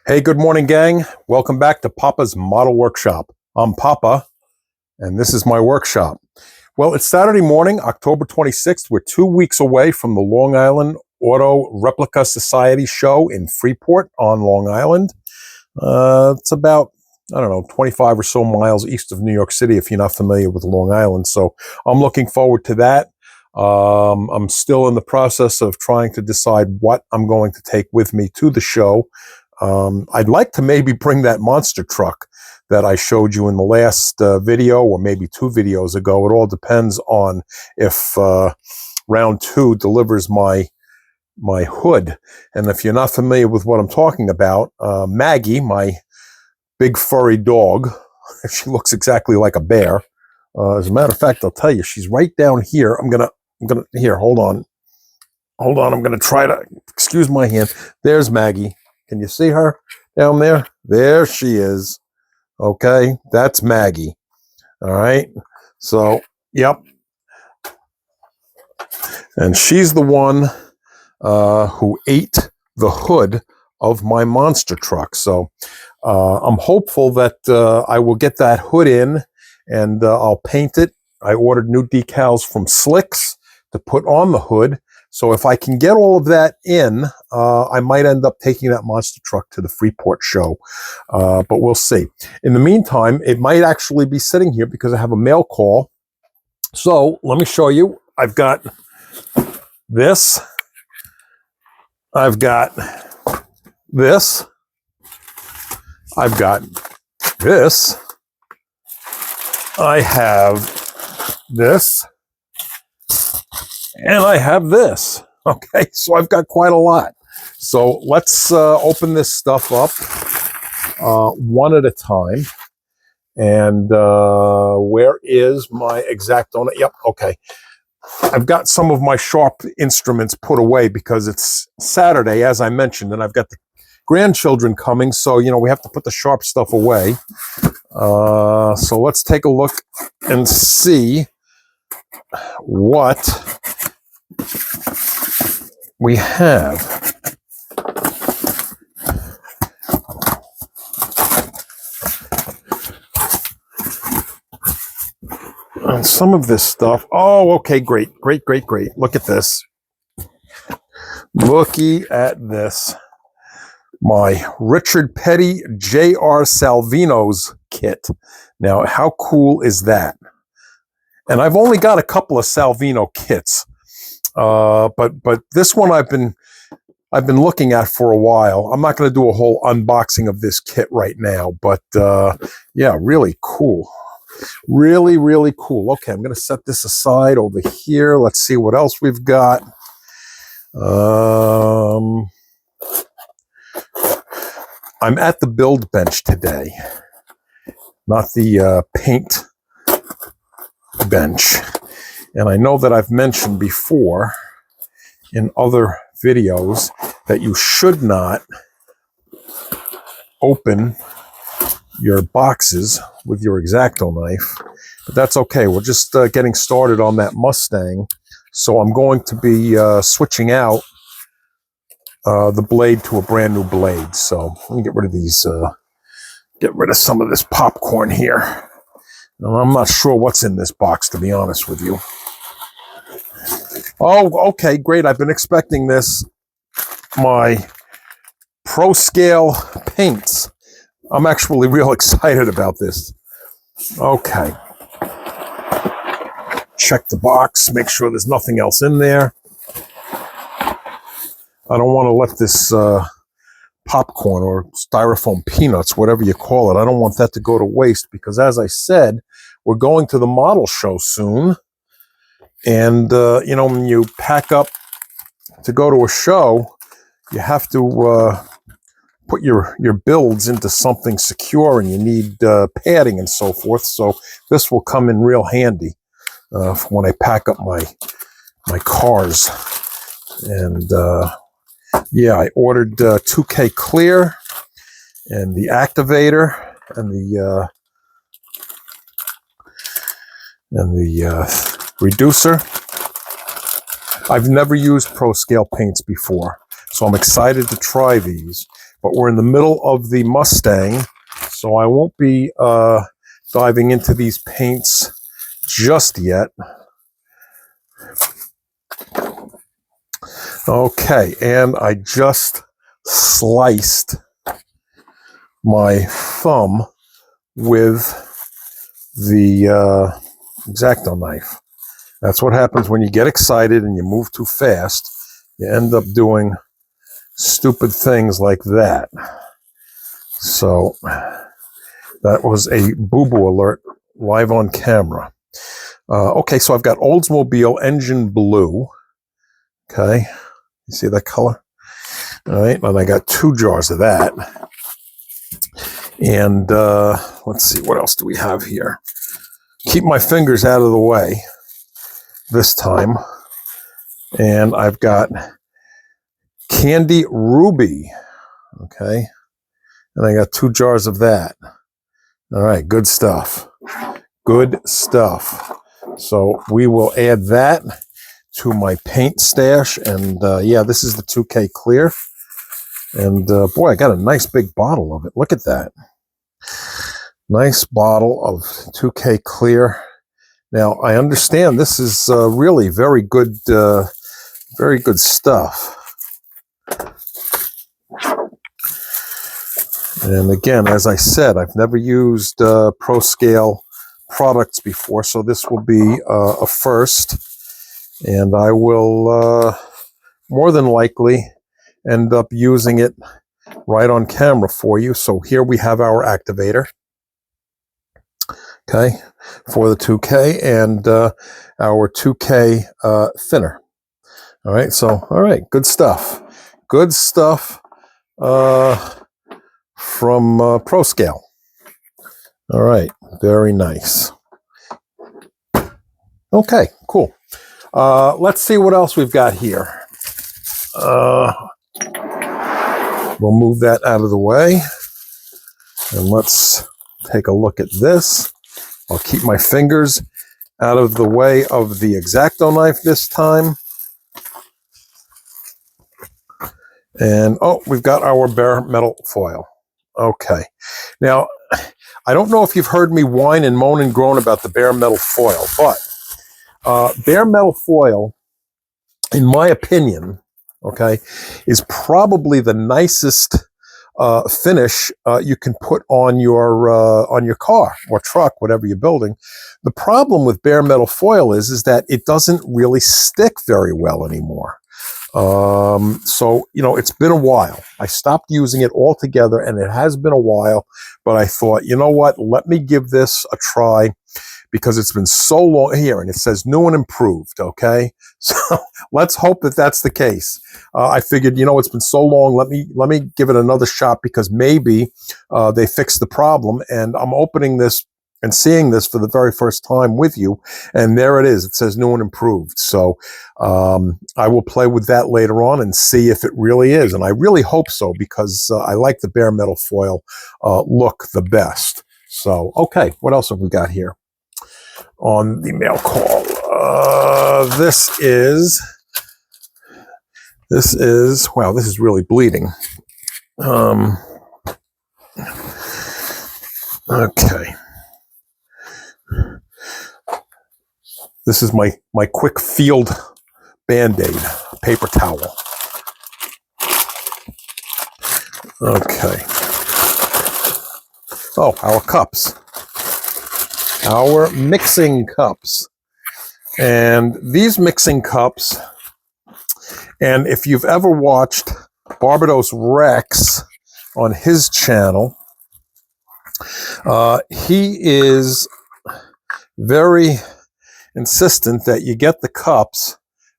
Hey, good morning, gang. Welcome back to Papa's Model Workshop. I'm Papa, and this is my workshop. Well, it's Saturday morning, October 26th. We're 2 weeks away from the Long Island Auto Replica Society show in Freeport on Long Island. It's about, 25 or so miles east of New York City, if you're not familiar with Long Island. So I'm looking forward to that. I'm still in the process of trying to decide what I'm going to take with me to the show. I'd like to maybe bring that monster truck that I showed you in the last video, or maybe 2 videos ago. It all depends on if round 2 delivers my hood. And if you're not familiar with what I'm talking about, Maggie, my big furry dog, she looks exactly like a bear. As a matter of fact, I'll tell you, she's right down here. I'm gonna here. Hold on. I'm gonna try to excuse my hand. There's Maggie. Can you see her down there? There she is. Okay, that's Maggie. All right. So, yep. And she's the one who ate the hood of my monster truck. So I'm hopeful that I will get that hood in and I'll paint it. I ordered new decals from Slicks to put on the hood. So if I can get all of that in, I might end up taking that monster truck to the Freeport show, but we'll see. In the meantime, it might actually be sitting here because I have a mail call. So let me show you. I've got this. I've got this. I've got this. I have this. And I have this. Okay, so I've got quite a lot. So let's open this stuff up one at a time. And where is my Exacto? Yep, okay. I've got some of my sharp instruments put away because it's Saturday, as I mentioned, and I've got the grandchildren coming, so, we have to put the sharp stuff away. So let's take a look and see what we have. And some of this stuff. Oh, okay, great. Look at this. Looky at this. My Richard Petty J.R. Salvino's kit. Now, how cool is that? And I've only got a couple of Salvino kits. But this one I've been looking at for a while. I'm not going to do a whole unboxing of this kit right now, but yeah, really cool. Really, really cool. Okay, I'm going to set this aside over here. Let's see what else we've got. I'm at the build bench today, not the paint bench. And I know that I've mentioned before in other videos that you should not open your boxes with your Exacto knife, but that's okay. We're just getting started on that Mustang. So I'm going to be switching out the blade to a brand new blade. So let me get rid of these, get rid of some of this popcorn here. Now, I'm not sure what's in this box, to be honest with you. Oh, okay, great. I've been expecting this. My Pro Scale paints. I'm actually real excited about this. Okay. Check the box, make sure there's nothing else in there. I don't want to let this popcorn or styrofoam peanuts, whatever you call it, I don't want that to go to waste because, as I said, we're going to the model show soon. And, when you pack up to go to a show, you have to put your builds into something secure, and you need padding and so forth. So this will come in real handy when I pack up my cars. And yeah, I ordered 2K Clear and the activator and the reducer. I've never used Pro Scale paints before, so I'm excited to try these. but we're in the middle of the Mustang, so I won't be diving into these paints just yet. Okay, and I just sliced my thumb with the Exacto knife. That's what happens when you get excited and you move too fast. You end up doing stupid things like that. So that was a boo-boo alert live on camera. Okay, so I've got Oldsmobile engine blue. Okay, you see that color? All right, and I got 2 jars of that. And let's see, what else do we have here? Keep my fingers out of the way this time. And I've got Candy Ruby. Okay, and I got 2 jars of that. All right, good stuff. Good stuff. So we will add that to my paint stash. And yeah, this is the 2K Clear. And boy, I got a nice big bottle of it. Look at that. Nice bottle of 2K Clear. Now, I understand this is really very good stuff. And again, as I said, I've never used Pro Scale products before, so this will be a first. And I will more than likely end up using it right on camera for you. So here we have our activator, okay, for the 2K, and our 2K thinner. All right, so, all right, good stuff. Good stuff from Pro Scale. All right, very nice. Okay, cool. Let's see what else we've got here. We'll move that out of the way. And let's take a look at this. I'll keep my fingers out of the way of the Exacto knife this time. And, oh, we've got our bare metal foil. Okay. Now, I don't know if you've heard me whine and moan and groan about the bare metal foil, but bare metal foil, in my opinion, okay, is probably the nicest finish you can put on your car or truck, whatever you're building. The problem with bare metal foil is that it doesn't really stick very well anymore. So, you know, it's been a while. I stopped using it altogether, and it has been a while, but I thought, you know what, let me give this a try, because it's been so long here, and it says new and improved, okay? So let's hope that that's the case. I figured, you know, it's been so long, let me give it another shot, because maybe they fixed the problem, and I'm opening this and seeing this for the very first time with you, and there it is. It says new and improved. So I will play with that later on and see if it really is, and I really hope so, because I like the bare metal foil look the best. So, okay, what else have we got here on the mail call? This is, wow, this is really bleeding. Okay. This is my quick field Band-Aid, paper towel. Okay. Oh, our cups. Our mixing cups. And these mixing cups, and if you've ever watched Barbados Rex on his channel, he is very insistent that you get the cups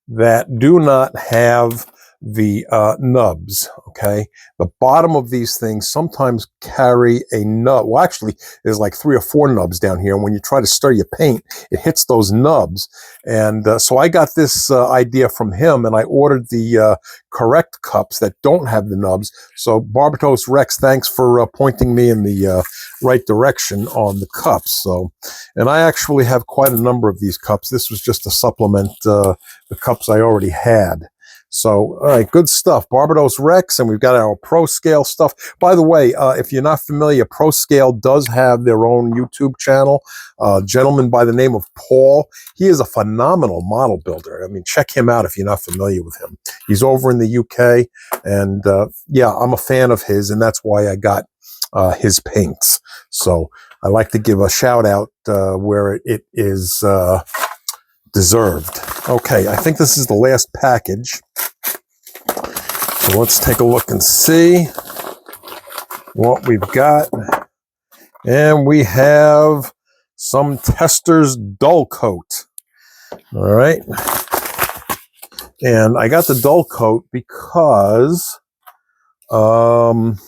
that do not have the nubs, okay? The bottom of these things sometimes carry a nub. Well, actually, there's like 3 or 4 nubs down here. And when you try to stir your paint, it hits those nubs. And so I got this idea from him, and I ordered the correct cups that don't have the nubs. So Barbados Rex, thanks for pointing me in the right direction on the cups. So, and I actually have quite a number of these cups. This was just to supplement the cups I already had. So, all right, good stuff. Barbados Rex, and we've got our Pro Scale stuff. By the way, if you're not familiar, Pro Scale does have their own YouTube channel. A gentleman by the name of Paul. He is a phenomenal model builder. I mean, check him out if you're not familiar with him. He's over in the UK, and yeah, I'm a fan of his, and that's why I got his paints. So I like to give a shout out where it is deserved. Okay, I think this is the last package. So let's take a look and see what we've got. And we have some Testors Dull Coat. All right. And I got the Dull Coat because some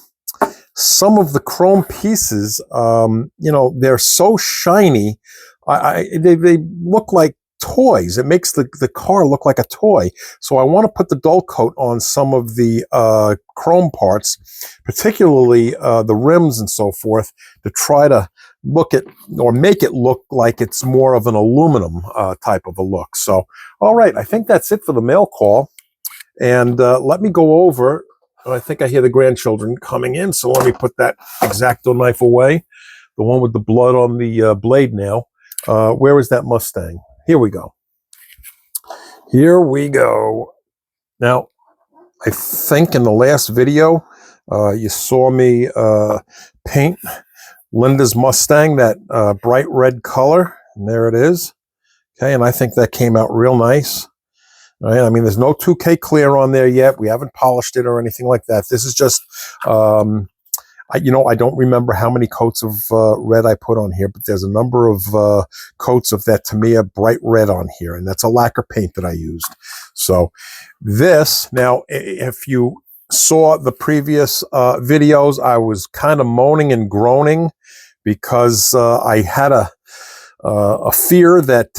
of the chrome pieces, you know, they're so shiny. They look like toys. It makes the car look like a toy. So I want to put the dull coat on some of the chrome parts, particularly the rims and so forth, to try to look at or make it look like it's more of an aluminum type of a look. So, all right, I think that's it for the mail call. And let me go over. I think I hear the grandchildren coming in, so let me put that Exacto knife away, the one with the blood on the blade now. Where is that Mustang? Here we go. Here we go. Now, I think in the last video, you saw me paint Linda's Mustang, that bright red color, and there it is. Okay, and I think that came out real nice. All right, I mean, there's no 2K clear on there yet. We haven't polished it or anything like that. This is just, you know, I don't remember how many coats of red I put on here, but there's a number of coats of that Tamiya bright red on here, and that's a lacquer paint that I used. So this, now, if you saw the previous videos, I was kind of moaning and groaning because I had a fear that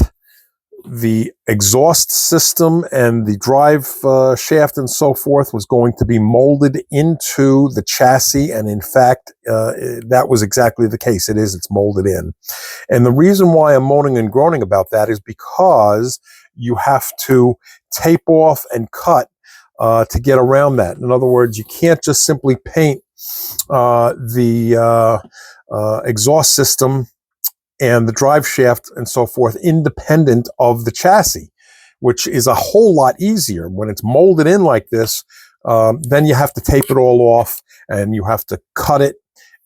the exhaust system and the drive shaft and so forth was going to be molded into the chassis. And in fact, that was exactly the case. It is, it's molded in. And the reason why I'm moaning and groaning about that is because you have to tape off and cut to get around that. In other words, you can't just simply paint the exhaust system and the drive shaft and so forth independent of the chassis, which is a whole lot easier. When it's molded in like this, then you have to tape it all off and you have to cut it.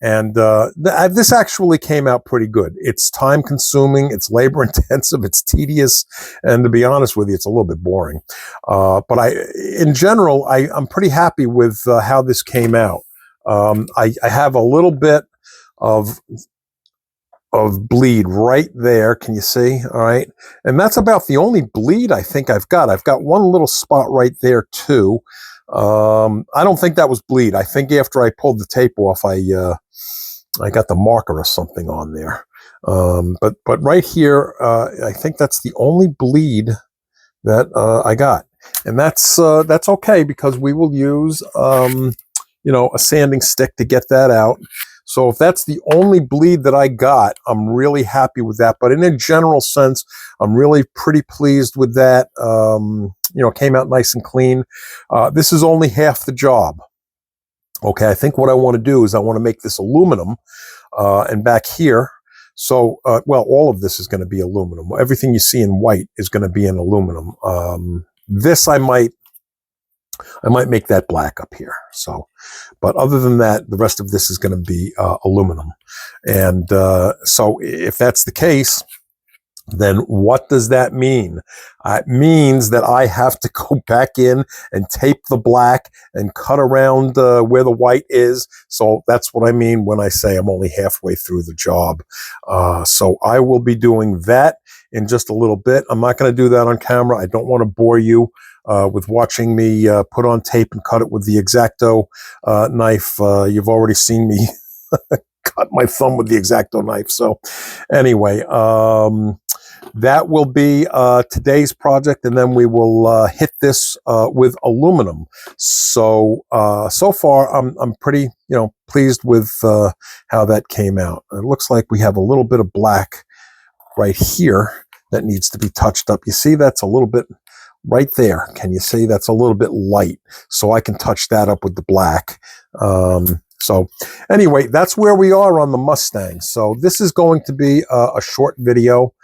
And this actually came out pretty good. It's time consuming, it's labor intensive, it's tedious, and to be honest with you, it's a little bit boring. But in general, I'm pretty happy with how this came out. I have a little bit of bleed right there. Can you see? All right. And that's about the only bleed I think I've got. I've got one little spot right there too. I don't think that was bleed. I think after I pulled the tape off, I got the marker or something on there. But right here, I think that's the only bleed that I got. And that's okay because we will use, you know, a sanding stick to get that out. So if that's the only bleed that I got, I'm really happy with that. But in a general sense, I'm really pretty pleased with that. You know, it came out nice and clean. This is only half the job. Okay, I think what I want to do is I want to make this aluminum. And back here, so, well, all of this is going to be aluminum. Everything you see in white is going to be in aluminum. This I might make that black up here. So, but other than that, the rest of this is going to be aluminum. And so if that's the case, then what does that mean? It means that I have to go back in and tape the black and cut around where the white is. So that's what I mean when I say I'm only halfway through the job. So I will be doing that in just a little bit. I'm not going to do that on camera. I don't want to bore you with watching me put on tape and cut it with the Exacto knife. You've already seen me cut my thumb with the Exacto knife. So anyway, that will be today's project, and then we will hit this with aluminum. So so far, I'm pretty pleased with how that came out. It looks like we have a little bit of black right here that needs to be touched up. You see, that's a little bit right there. Can you see that's a little bit light? So I can touch that up with the black. So anyway, that's where we are on the Mustang. So this is going to be a short video.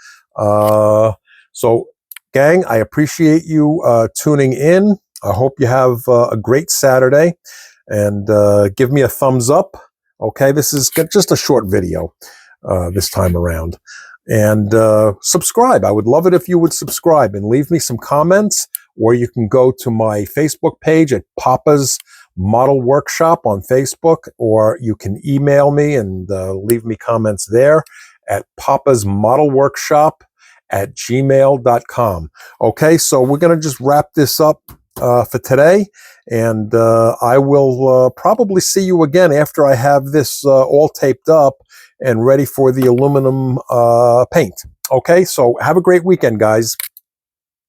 So gang, I appreciate you tuning in. I hope you have a great Saturday, and give me a thumbs up. Okay, this is just a short video this time around. And subscribe. I would love it if you would subscribe and leave me some comments, or you can go to my Facebook page at Papa's Model Workshop on Facebook, or you can email me and leave me comments there at Papa's Model Workshop at gmail.com. Okay, so we're going to just wrap this up for today, and I will probably see you again after I have this all taped up and ready for the aluminum paint. Okay, so have a great weekend, guys.